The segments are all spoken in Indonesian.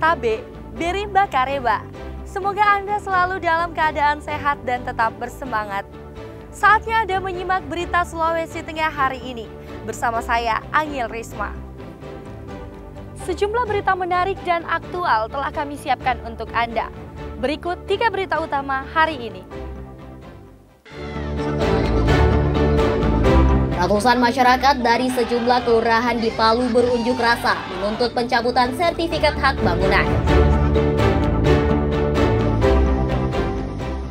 Tabe, Berimba Kareba. Semoga Anda selalu dalam keadaan sehat dan tetap bersemangat. Saatnya Anda menyimak berita Sulawesi Tengah hari ini bersama saya, Angil Risma. Sejumlah berita menarik dan aktual telah kami siapkan untuk Anda. Berikut 3 berita utama hari ini. Ratusan masyarakat dari sejumlah kelurahan di Palu berunjuk rasa menuntut pencabutan sertifikat hak bangunan.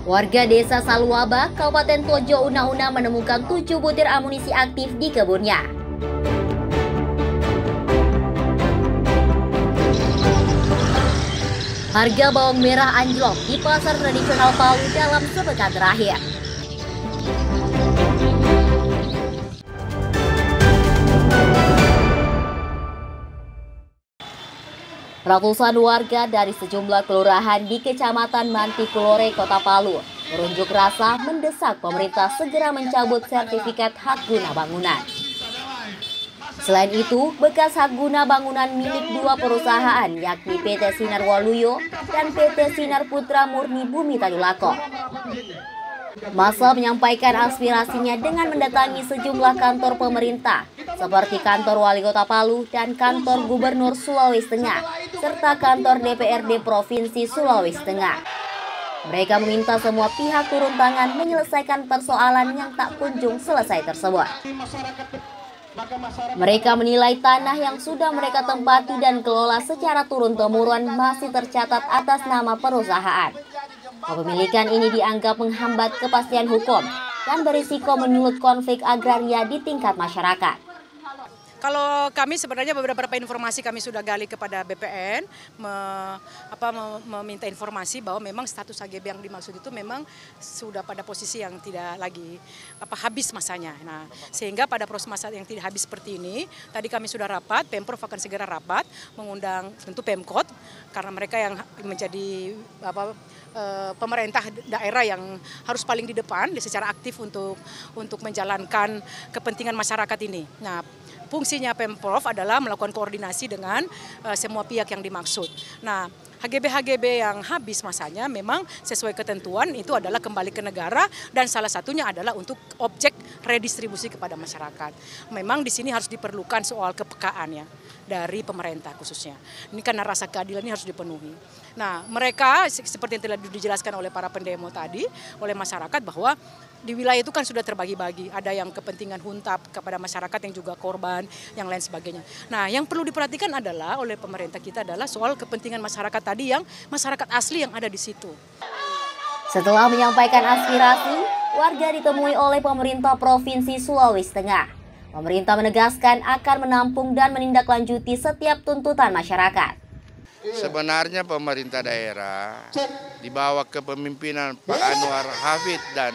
Warga desa Saluaba, Kabupaten Tojo Una-Una menemukan 7 butir amunisi aktif di kebunnya. Harga bawang merah anjlok di pasar tradisional Palu dalam sepekan terakhir. Ratusan warga dari sejumlah kelurahan di Kecamatan Mantikulore, Kota Palu berunjuk rasa mendesak pemerintah segera mencabut sertifikat hak guna bangunan. Selain itu, bekas hak guna bangunan milik 2 perusahaan yakni PT Sinar Waluyo dan PT Sinar Putra Murni Bumi Tadulako. Massa menyampaikan aspirasinya dengan mendatangi sejumlah kantor pemerintah seperti kantor Wali Kota Palu dan kantor Gubernur Sulawesi Tengah serta kantor DPRD Provinsi Sulawesi Tengah. Mereka meminta semua pihak turun tangan menyelesaikan persoalan yang tak kunjung selesai tersebut. Mereka menilai tanah yang sudah mereka tempati dan kelola secara turun-temurun masih tercatat atas nama perusahaan. Kepemilikan ini dianggap menghambat kepastian hukum dan berisiko menyulut konflik agraria di tingkat masyarakat. Kalau kami sebenarnya beberapa informasi kami sudah gali kepada BPN, meminta informasi bahwa memang status HGB yang dimaksud itu memang sudah pada posisi yang tidak lagi habis masanya. Nah, sehingga pada proses masa yang tidak habis seperti ini, tadi kami sudah rapat, Pemprov akan segera rapat, mengundang tentu Pemkot, karena mereka yang menjadi pemerintah daerah yang harus paling di depan secara aktif untuk menjalankan kepentingan masyarakat ini. Nah, fungsinya Pemprov adalah melakukan koordinasi dengan semua pihak yang dimaksud. Nah, HGB yang habis masanya memang sesuai ketentuan itu adalah kembali ke negara dan salah satunya adalah untuk objek redistribusi kepada masyarakat. Memang di sini harus diperlukan soal kepekaan ya dari pemerintah khususnya. Ini karena rasa keadilan ini harus dipenuhi. Nah, mereka seperti yang telah dijelaskan oleh para pendemo tadi, oleh masyarakat bahwa di wilayah itu kan sudah terbagi-bagi, ada yang kepentingan huntap kepada masyarakat yang juga korban, yang lain sebagainya. Nah, yang perlu diperhatikan adalah oleh pemerintah kita adalah soal kepentingan masyarakat tadi yang masyarakat asli yang ada di situ. Setelah menyampaikan aspirasi, warga ditemui oleh pemerintah Provinsi Sulawesi Tengah. Pemerintah menegaskan akan menampung dan menindaklanjuti setiap tuntutan masyarakat. Sebenarnya pemerintah daerah di bawah kepemimpinan Pak Anwar Hafid dan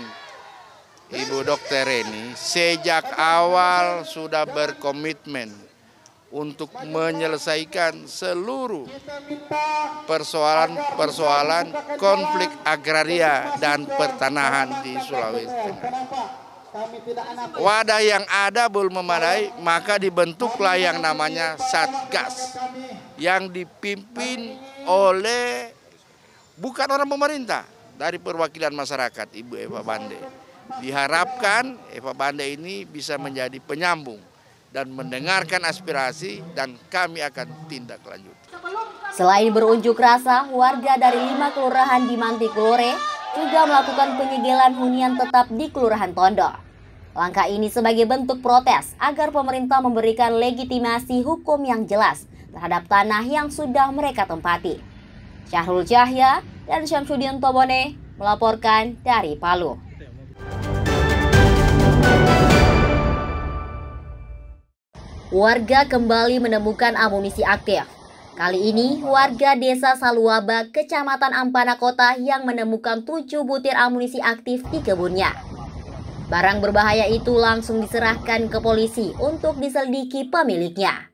Ibu Dr. Reni sejak awal sudah berkomitmen untuk menyelesaikan seluruh persoalan konflik agraria dan pertanahan di Sulawesi Tengah. Wadah yang ada belum memadai, maka dibentuklah yang namanya Satgas yang dipimpin oleh bukan orang pemerintah, dari perwakilan masyarakat, Ibu Eva Bande. Diharapkan Eva Bande ini bisa menjadi penyambung dan mendengarkan aspirasi dan kami akan tindak lanjut. Selain berunjuk rasa, warga dari 5 kelurahan di Mantikulore juga melakukan penyegelan hunian tetap di Kelurahan Tondo. Langkah ini sebagai bentuk protes agar pemerintah memberikan legitimasi hukum yang jelas terhadap tanah yang sudah mereka tempati. Syahrul Cahya dan Syamsuddin Tobone melaporkan dari Palu. Warga kembali menemukan amunisi aktif. Kali ini, warga desa Saluaba, Kecamatan Ampana Kota yang menemukan 7 butir amunisi aktif di kebunnya. Barang berbahaya itu langsung diserahkan ke polisi untuk diselidiki pemiliknya.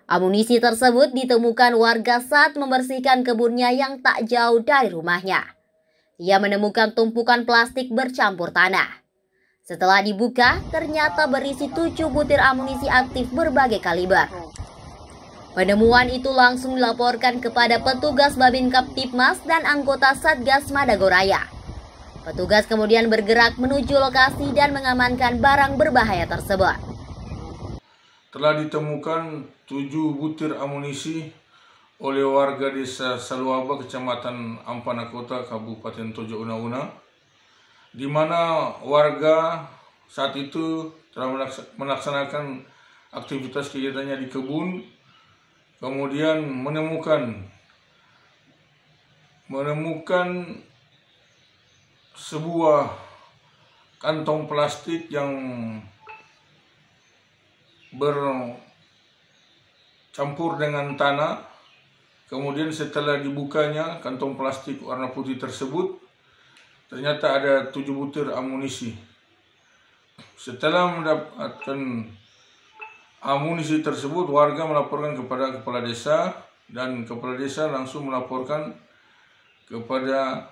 Amunisi tersebut ditemukan warga saat membersihkan kebunnya yang tak jauh dari rumahnya. Ia menemukan tumpukan plastik bercampur tanah. Setelah dibuka, ternyata berisi 7 butir amunisi aktif berbagai kaliber. Penemuan itu langsung dilaporkan kepada petugas Babin Kaptipmas dan anggota Satgas Madagoraya. Petugas kemudian bergerak menuju lokasi dan mengamankan barang berbahaya tersebut. Telah ditemukan 7 butir amunisi oleh warga desa Saluaba, Kecamatan Ampana Kota, Kabupaten Tojo Una-Una, di mana warga saat itu telah melaksanakan aktivitas kegiatannya di kebun, kemudian menemukan sebuah kantong plastik yang bercampur dengan tanah. Kemudian setelah dibukanya kantong plastik warna putih tersebut, ternyata ada 7 butir amunisi. Setelah mendapatkan amunisi tersebut, warga melaporkan kepada kepala desa, dan kepala desa langsung melaporkan kepada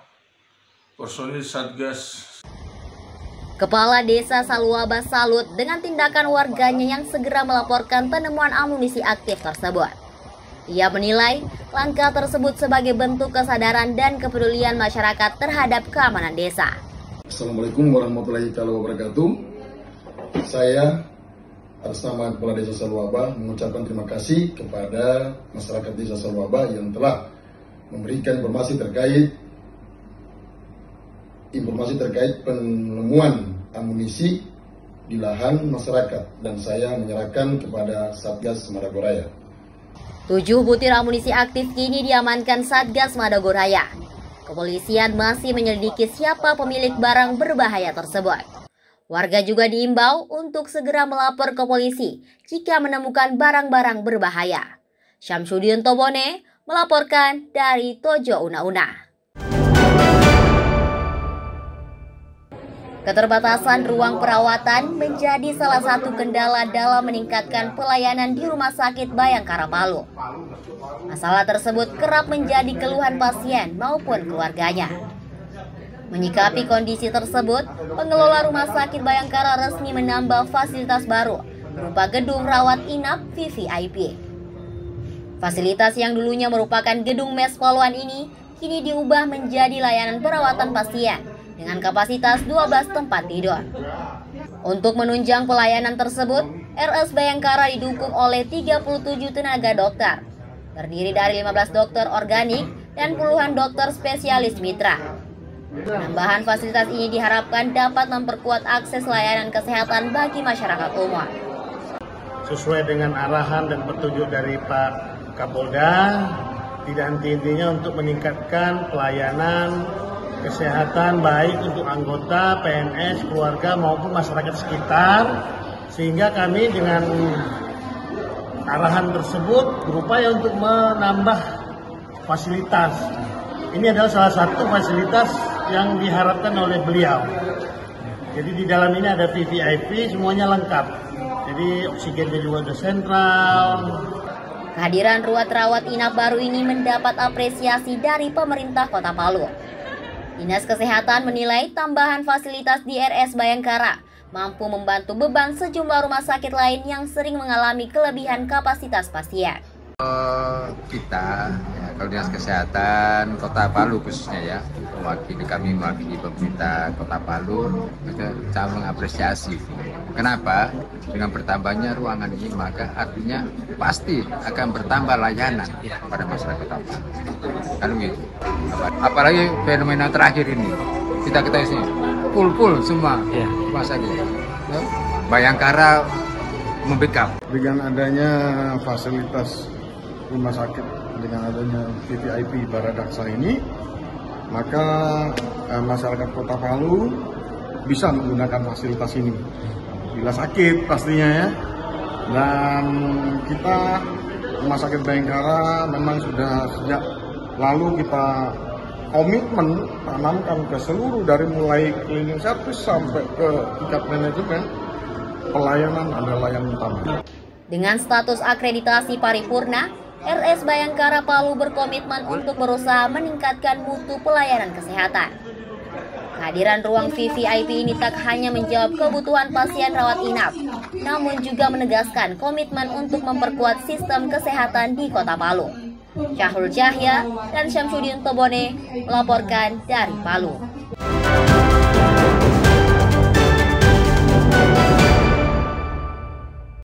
personil Satgas. Kepala Desa Saluaba salut dengan tindakan warganya yang segera melaporkan penemuan amunisi aktif tersebut. Ia menilai langkah tersebut sebagai bentuk kesadaran dan kepedulian masyarakat terhadap keamanan desa. Assalamualaikum warahmatullahi wabarakatuh. Saya atas nama Kepala Desa Saluaba mengucapkan terima kasih kepada masyarakat Desa Saluaba yang telah memberikan informasi terkait penemuan amunisi di lahan masyarakat, dan saya menyerahkan kepada Satgas Madagoraya. 7 butir amunisi aktif kini diamankan Satgas Madagoraya. Kepolisian masih menyelidiki siapa pemilik barang berbahaya tersebut. Warga juga diimbau untuk segera melapor ke polisi jika menemukan barang-barang berbahaya. Syamsuddin Tobone melaporkan dari Tojo Una-Una. Keterbatasan ruang perawatan menjadi salah satu kendala dalam meningkatkan pelayanan di Rumah Sakit Bayangkara Palu. Masalah tersebut kerap menjadi keluhan pasien maupun keluarganya. Menyikapi kondisi tersebut, pengelola Rumah Sakit Bayangkara resmi menambah fasilitas baru berupa gedung rawat inap VVIP. Fasilitas yang dulunya merupakan gedung mes poluan ini kini diubah menjadi layanan perawatan pasien dengan kapasitas 12 tempat tidur. Untuk menunjang pelayanan tersebut, RS Bayangkara didukung oleh 37 tenaga dokter, terdiri dari 15 dokter organik dan puluhan dokter spesialis mitra. Penambahan fasilitas ini diharapkan dapat memperkuat akses layanan kesehatan bagi masyarakat umum. Sesuai dengan arahan dan petunjuk dari Pak Kapolda, tidak henti-hentinya untuk meningkatkan pelayanan kesehatan baik untuk anggota, PNS, keluarga maupun masyarakat sekitar, sehingga kami dengan arahan tersebut berupaya untuk menambah fasilitas. Ini adalah salah satu fasilitas yang diharapkan oleh beliau. Jadi di dalam ini ada VVIP, semuanya lengkap. Jadi oksigennya juga ada sentral. Kehadiran ruang rawat inap baru ini mendapat apresiasi dari pemerintah Kota Palu. Dinas Kesehatan menilai tambahan fasilitas di RS Bayangkara mampu membantu beban sejumlah rumah sakit lain yang sering mengalami kelebihan kapasitas pasien. Kita, kalau Dinas Kesehatan Kota Palu khususnya ya, kami mewakili pemerintah Kota Palu, kita mengapresiasi. Kenapa? Dengan bertambahnya ruangan ini, maka artinya pasti akan bertambah layanan pada masyarakat Kota Palu. Kan gitu. Apalagi fenomena terakhir ini, kita ketahui sih, full semua rumah sakit. Bayangkara membackup. Dengan adanya fasilitas rumah sakit, dengan adanya VVIP Baradaksa ini, maka masyarakat Kota Palu bisa menggunakan fasilitas ini bila sakit pastinya ya. Dan kita Rumah Sakit Bayangkara memang sudah sejak lalu kita komitmen tanamkan ke seluruh, dari mulai cleaning service sampai ke tingkat manajemen, pelayanan adalah yang utama. Dengan status akreditasi paripurna, RS Bayangkara Palu berkomitmen untuk berusaha meningkatkan mutu pelayanan kesehatan. Kehadiran ruang VVIP ini tak hanya menjawab kebutuhan pasien rawat inap, namun juga menegaskan komitmen untuk memperkuat sistem kesehatan di Kota Palu. Syahrul Cahya dan Syamsuddin Tobone melaporkan dari Palu.